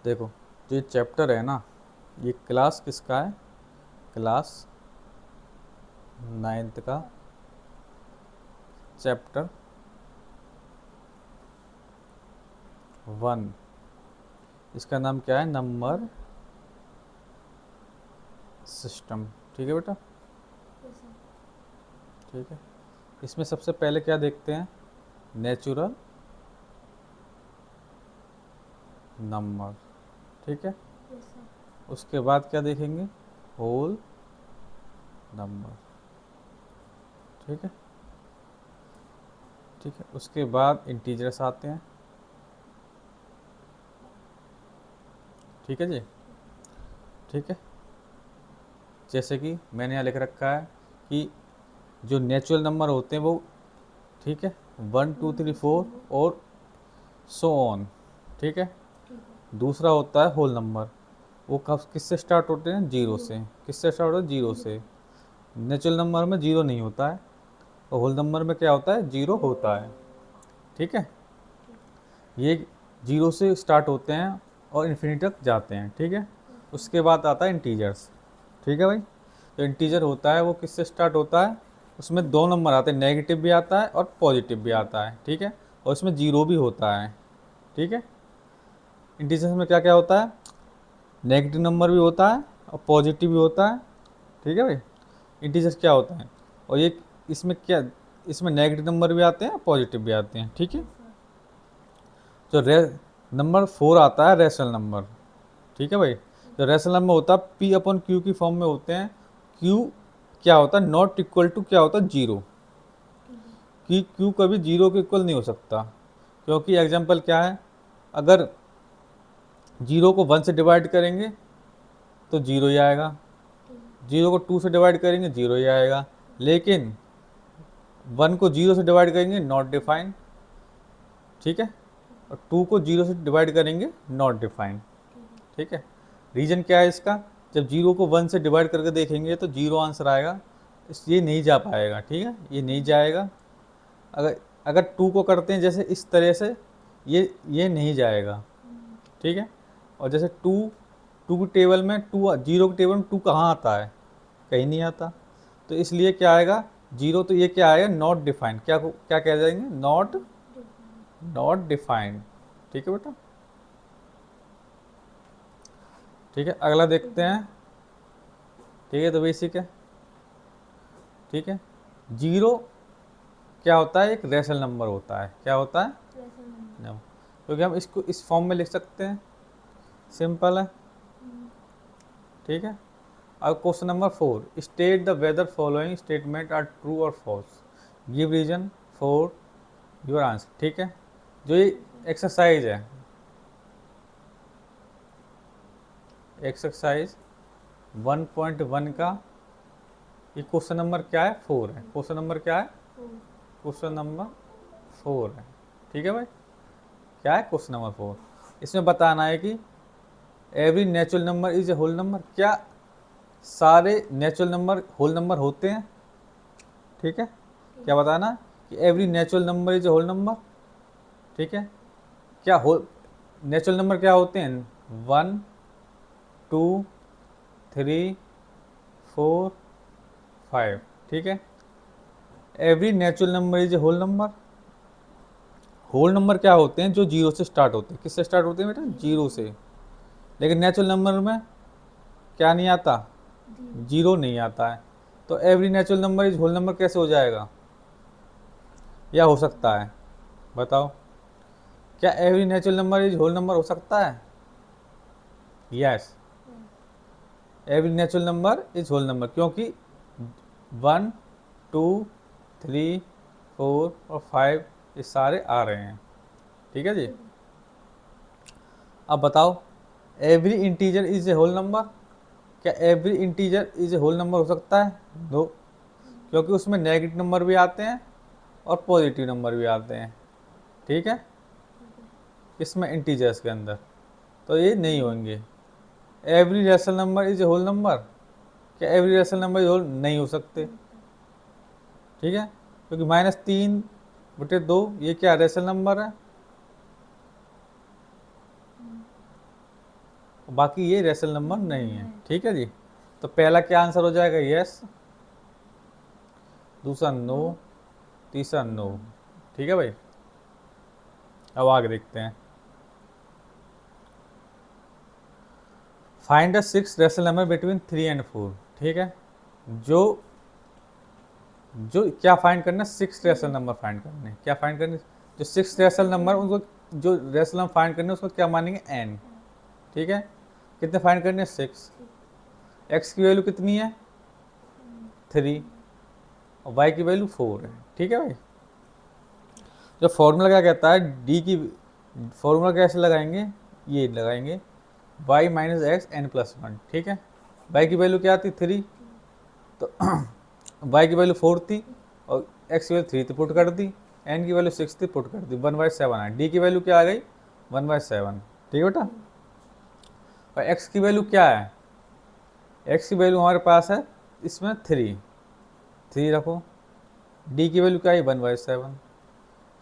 देखो, जो ये चैप्टर है ना, ये क्लास किसका है? क्लास 9th का चैप्टर 1। इसका नाम क्या है? Number system. ठीक है बेटा? ठीक है। इसमें सबसे पहले क्या देखते हैं? Natural number. ठीक है। उसके बाद क्या देखेंगे? Whole number. ठीक है। ठीक है। उसके बाद इंटीजर्स आते हैं। ठीक है जी। ठीक है। जैसे कि मैंने यहाँ लिख रखा है कि जो नेचुरल नंबर होते हैं वो, ठीक है, 1 2 3 4 और सो ऑन। ठीक है। दूसरा होता है होल नंबर। वो कब किससे स्टार्ट होते हैं? जीरो से। किससे स्टार्ट होता है? जीरो से। नेचुरल नंबर में जीरो नहीं होता है, और होल नंबर में क्या होता है? जीरो होता है। ठीक है। ये जीरो से स्टार्ट होते हैं और इन्फिनिटी तक जाते हैं। ठीक है। उसके बाद आता है इंटीजर्स। ठीक है भाई? जो इंटीजर होता है वो किससे स्टार्ट होता है? उसमें दो नंबर आते हैं, नेगेटिव भी आता है और पॉजिटिव भी आता है। ठीक है। और उसमें जीरो भी होता है। ठीक है। इंटीजर्स में क्या क्या होता है? नेगेटिव नंबर भी होता है और पॉजिटिव भी होता है। ठीक है भाई? इंटीजर्स क्या होता है? और ये इसमें क्या, इसमें नेगेटिव नंबर भी आते हैं पॉजिटिव भी आते हैं। ठीक है। जो नंबर 4 आता है रेशनल नंबर। ठीक है भाई? जो रेशनल नंबर होता है पी अपॉन क्यू की फॉर्म में होते हैं। क्यू क्या होता है? नॉट इक्वल टू क्या होता है? जीरो। कि क्यू कभी जीरो के इक्वल नहीं हो सकता, क्योंकि एग्जाम्पल क्या है? अगर जीरो को 1 से डिवाइड करेंगे तो जीरो ही आएगा, जीरो को 2 से डिवाइड करेंगे जीरो ही आएगा, लेकिन 1 को जीरो से डिवाइड करेंगे नॉट डिफाइन। ठीक है। और 2 को जीरो से डिवाइड करेंगे नॉट डिफाइन। ठीक है। रीजन क्या है इसका? जब जीरो को 1 से डिवाइड करके देखेंगे तो जीरो आंसर आएगा, ये नहीं जा पाएगा। ठीक है, ये नहीं जाएगा। अगर अगर 2 को करते हैं जैसे इस तरह से, ये नहीं जाएगा। ठीक है। और जैसे टू टू की टेबल में टू, जीरो की टेबल में टू कहाँ आता है? कहीं नहीं आता। तो इसलिए क्या आएगा? जीरो। तो ये क्या आएगा? Not defined. क्या क्या कह जाएंगे? Not not defined. ठीक है बेटा? ठीक है। अगला देखते हैं। ठीक है, तो बेसिक है। ठीक है। जीरो क्या होता है? एक रेशनल नंबर होता है। क्या होता है? नंबर। क्योंकि हम इसको इस फॉर्म में लिख सकते हैं, सिंपल है। ठीक है। अब question number 4, state the whether following statement are true और false, give reason for your answer. ठीक है। जो ये एक्सरसाइज है, एक्सरसाइज 1.1 का ये क्वेश्चन नंबर क्या है? 4 है। क्वेश्चन नंबर क्या है? क्वेश्चन नंबर 4 है। ठीक है भाई? क्या है? Question number 4। इसमें बताना है कि every natural number is a whole number. क्या सारे नेचुरल नंबर होल नंबर होते हैं? ठीक है। क्या बताना? कि every natural number is a whole number. ठीक है। क्या होल नेचुरल नंबर क्या होते हैं? 1 2 3 4 5। ठीक है। Every natural number is a whole number. Whole number क्या होते हैं? जो जीरो से स्टार्ट होते हैं। किससे स्टार्ट होते हैं बेटा? जीरो से। लेकिन नेचुरल नंबर में क्या नहीं आता? जीरो नहीं आता है। तो every natural number is whole number कैसे हो जाएगा? या हो सकता है? बताओ। क्या every natural number is whole number हो सकता है? Yes. Every natural number is whole number, क्योंकि 1 2 3 4 और 5 ये सारे आ रहे हैं। ठीक है जी। अब बताओ, every integer is a whole number. क्या every integer is a whole number हो सकता है? नो, क्योंकि उसमें नेगेटिव नंबर भी आते हैं और पॉजिटिव नंबर भी आते हैं। ठीक है। इसमें इंटीजर्स के अंदर तो ये नहीं होंगे। Every rational number is a whole number. क्या every rational number is whole? नहीं हो सकते। ठीक है। क्योंकि -3/2 ये क्या रेशनल नंबर है? बाकी ये रेशनल नंबर नहीं है। ठीक है जी, तो पहला क्या आंसर हो जाएगा, यस, दूसरा नो, तीसरा नो। ठीक है भाई, अब आगे देखते हैं। Find the 6 rational number between 3 and 4। ठीक है, जो जो क्या फाइंड करना है, 6 रेशनल नंबर फाइंड करने। क्या फाइंड करने, जो 6 रेशनल नंबर उनको, जो रेशनल नंबर फाइंड करने उसको क्या मानेंगे, एन। ठीक है, कितने फाइंड करने हैं, 6। एक्स की वैल्यू कितनी है, 3, और वाई की वैल्यू 4 है। ठीक है भाई, जो फॉर्मूला क्या कहता है, डी की फॉर्मूला कैसे लगाएंगे, ये लगाएंगे y minus x n plus 1। ठीक है, y की वैल्यू क्या थी, 3, तो y की वैल्यू 4 थी और x की वैल्यू 3 थी, पुट कर दी, n की वैल्यू 6 थी, पुट कर दी, 1/7 है। d की वैल्यू क्या आ गई, 1/7। ठीक है बेटा, और x की वैल्यू क्या है, x की वैल्यू हमारे पास है इसमें 3 रखो, d की वैल्यू क्या है, 1/7।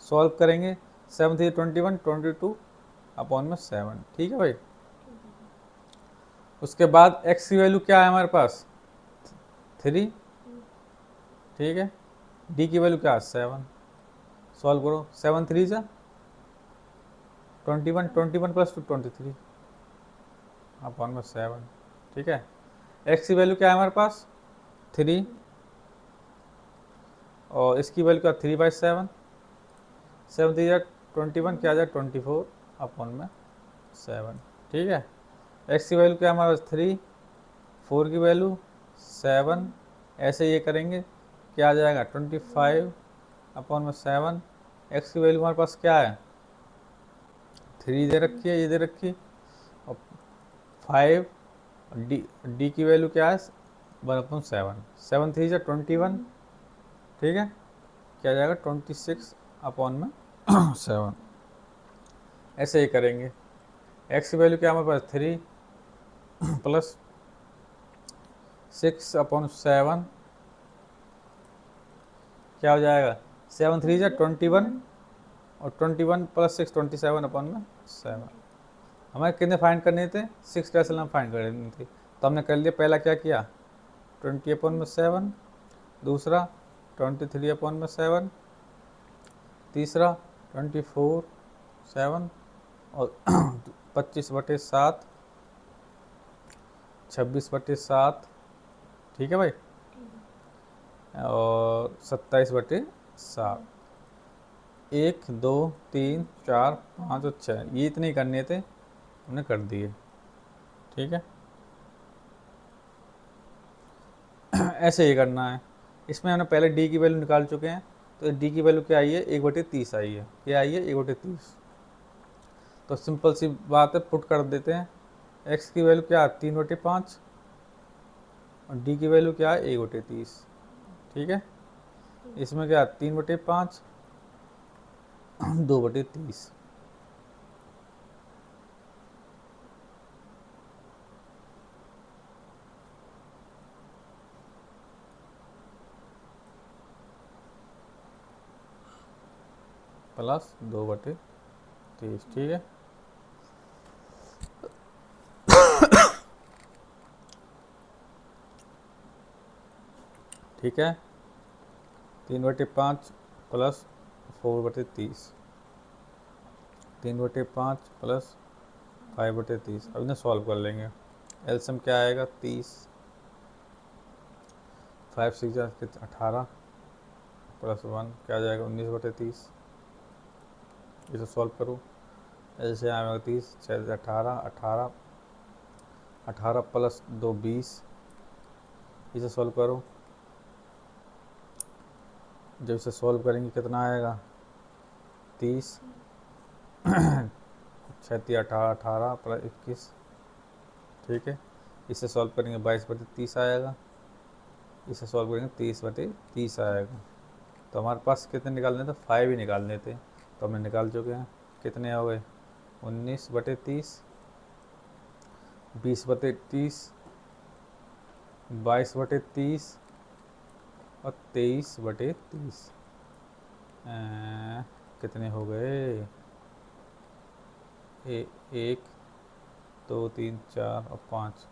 सॉल्व करेंगे, 7 3 21, 22 अपॉन में 7। ठीक है भाई, उसके बाद x की वैल्यू क्या है हमारे पास, 3। ठीक है, d की वैल्यू क्या है, 7। सॉल्व करो, 7 3 जा 21, 21 प्लस 2 23 अपॉन में 7। ठीक है, x की वैल्यू क्या है हमारे पास, 3, और इसकी वैल्यू क्या, 3/7। 7 3 जा 21, क्या जाए 24 अपॉन में 7। ठीक है, x की वैल्यू क्या है हमारे पास, 3, 4 की वैल्यू 7, ऐसे ये करेंगे, क्या आ जाएगा 25 अपॉन में 7। x की वैल्यू हमारे पास क्या है, 3 दे रखी है, ये दे रखी, और 5, डी की वैल्यू क्या है, 1/7। 7 3 जा 21। ठीक है, क्या जाएगा 26 अपॉन में 7। ऐसे ही करेंगे, x की वैल्यू क्या हमारे पास, 3 प्लस 6 अपॉन 7, क्या हो जाएगा, 7 3 जा 21, और 21 प्लस 6 27 अपॉन में 7। हमें कितने फाइंड करने थे, 6 रेशनल नंबर फाइंड करनी थी, तो हमने कर लिया। पहला क्या किया, 20 अपॉन में 7, दूसरा 23 अपॉन में 7, तीसरा 24 7, और 25/7, 26/7। ठीक है भाई, और 27/7। 1 2 3 4 5 और 6, ये इतने करने थे, हमने कर दिए। ठीक है, ऐसे ही करना है। इसमें हमने पहले डी की वैल्यू निकाल चुके हैं, तो डी की वैल्यू क्या आई है, 1/30 आई है। क्या आई है, 1/30। तो सिंपल सी बात है, पुट कर देते हैं। एक्स की वैल्यू क्या है, 3/5, और डी की वैल्यू क्या है, 1/30। ठीक है, इसमें क्या, 3/5, 2/30। प्लस 2/30। ठीक है, ठीक है, 3/5 प्लस 4/30, 3/5 प्लस 5/30। अब इन्हें सॉल्व कर लेंगे। एलसीएम क्या आएगा, 30, 5 6 18, प्लस 1 क्या आ जाएगा, 19/30। इसे सॉल्व करो, एलसीएम आएगा 30, 6 18, 18, 18 प्लस 2 20। इसे सॉल्व करो, जब इसे सॉल्व करेंगे कितना आएगा, 30, 36 18, 18 प्लस 21। ठीक है, इसे सॉल्व करेंगे 22/30 आएगा, इसे सॉल्व करेंगे 30/30 आएगा। तो हमारे पास कितने निकालने थे, 5 ही निकालने थे, तो हमने निकाल चुके हैं। कितने हो गए, 19/30, 20/30, 22/30 और 23/30। कितने हो गए, 1 2 3 4 और 5,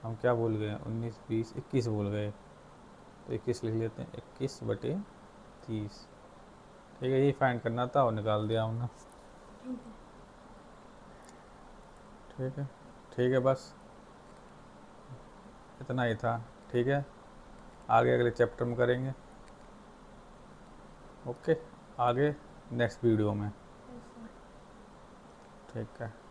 हम क्या भूल गए? 19 20 21 भूल गए, तो 21 लिख लेते हैं, 21/30। ठीक है, यही फाइंड करना था और निकाल दिया हमने। ठीक है, ठीक है, बस इतना ही था। ठीक है, आगे अगले चैप्टर में करेंगे। ओके, आगे नेक्स्ट वीडियो में। ठीक है।